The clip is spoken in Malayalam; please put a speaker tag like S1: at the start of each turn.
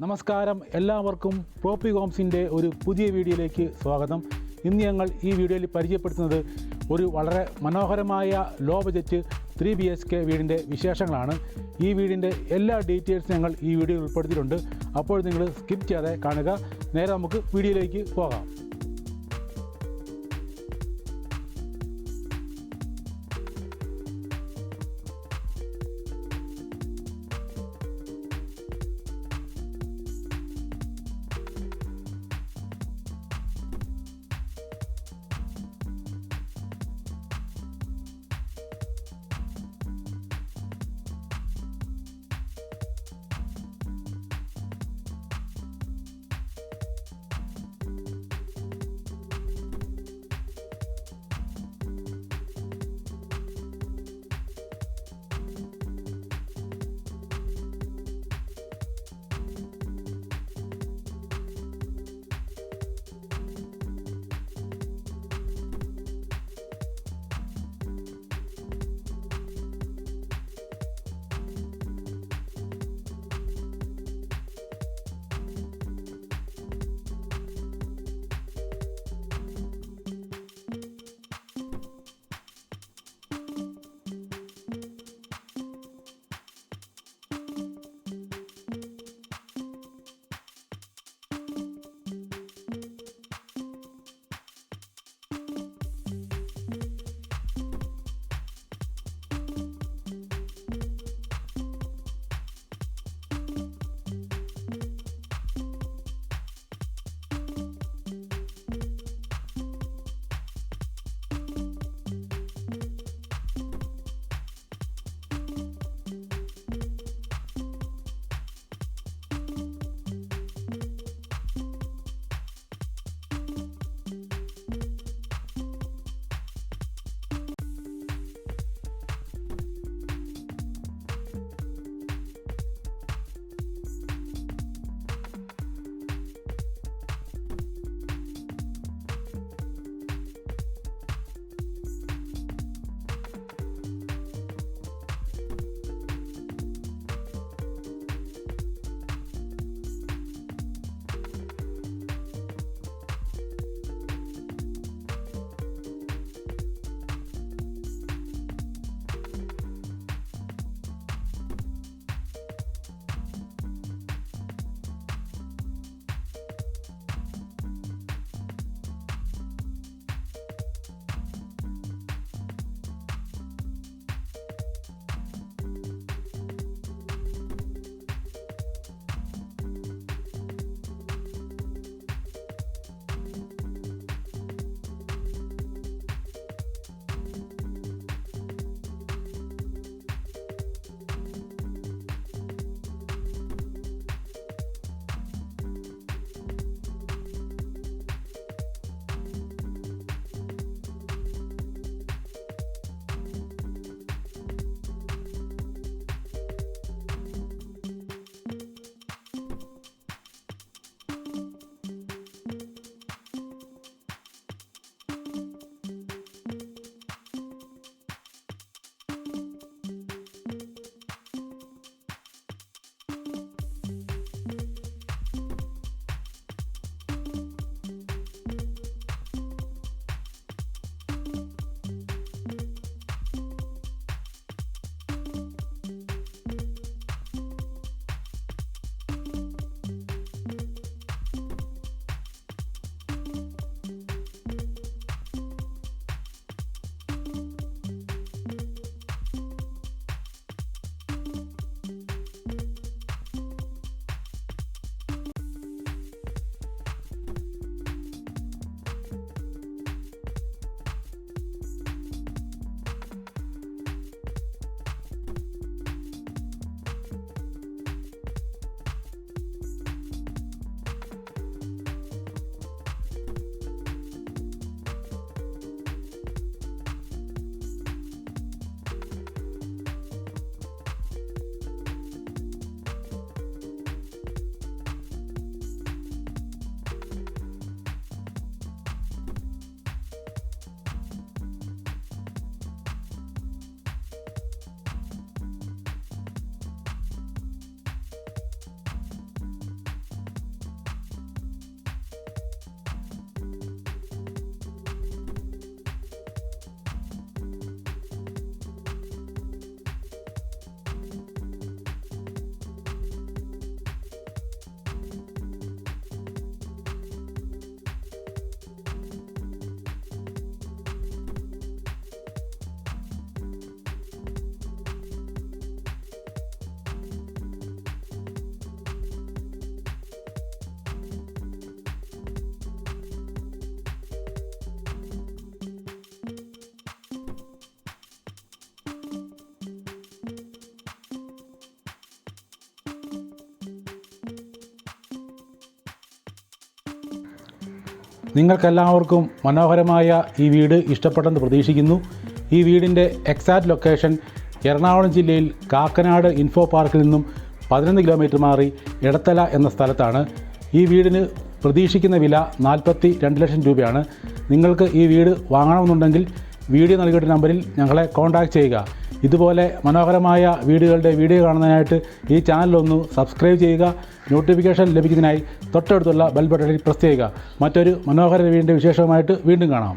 S1: നമസ്കാരം, എല്ലാവർക്കും പ്രോപ്പി ഹോംസിൻ്റെ ഒരു പുതിയ വീഡിയോയിലേക്ക് സ്വാഗതം. ഇന്ന് ഞങ്ങൾ ഈ വീഡിയോയിൽ പരിചയപ്പെടുത്തുന്നത് ഒരു വളരെ മനോഹരമായ ലോ ബജറ്റ് 3 BHK വീടിൻ്റെ വിശേഷങ്ങളാണ്. ഈ വീടിൻ്റെ എല്ലാ ഡീറ്റെയിൽസും ഞങ്ങൾ ഈ വീഡിയോയിൽ ഉൾപ്പെടുത്തിയിട്ടുണ്ട്. അപ്പോൾ നിങ്ങൾ സ്കിപ്പ് ചെയ്യാതെ കാണുക. നേരെ നമുക്ക് വീഡിയോയിലേക്ക് പോകാം. നിങ്ങൾക്കെല്ലാവർക്കും മനോഹരമായ ഈ വീട് ഇഷ്ടപ്പെട്ടെന്ന് പ്രതീക്ഷിക്കുന്നു. ഈ വീടിൻ്റെ എക്സാക്റ്റ് ലൊക്കേഷൻ എറണാകുളം ജില്ലയിൽ കാക്കനാട് ഇൻഫോ പാർക്കിൽ നിന്നും 11 കിലോമീറ്റർ മാറി എടത്തല എന്ന സ്ഥലത്താണ്. ഈ വീടിന് പ്രതീക്ഷിക്കുന്ന വില 42 ലക്ഷം രൂപയാണ്. നിങ്ങൾക്ക് ഈ വീട് വാങ്ങണമെന്നുണ്ടെങ്കിൽ വീഡിയോ നൽകിയ നമ്പറിൽ ഞങ്ങളെ കോൺടാക്റ്റ് ചെയ്യുക. ഇതുപോലെ മനോഹരമായ വീടുകളുടെ വീഡിയോ കാണുന്നതിനായിട്ട് ഈ ചാനലൊന്ന് സബ്സ്ക്രൈബ് ചെയ്യുക. നോട്ടിഫിക്കേഷൻ ലഭിക്കുന്നതിനായി തൊട്ടടുത്തുള്ള ബെൽ ബട്ടണിൽ പ്രസ് ചെയ്യുക. മറ്റൊരു മനോഹര വീടിൻ്റെ വിശേഷവുമായിട്ട് വീണ്ടും കാണാം.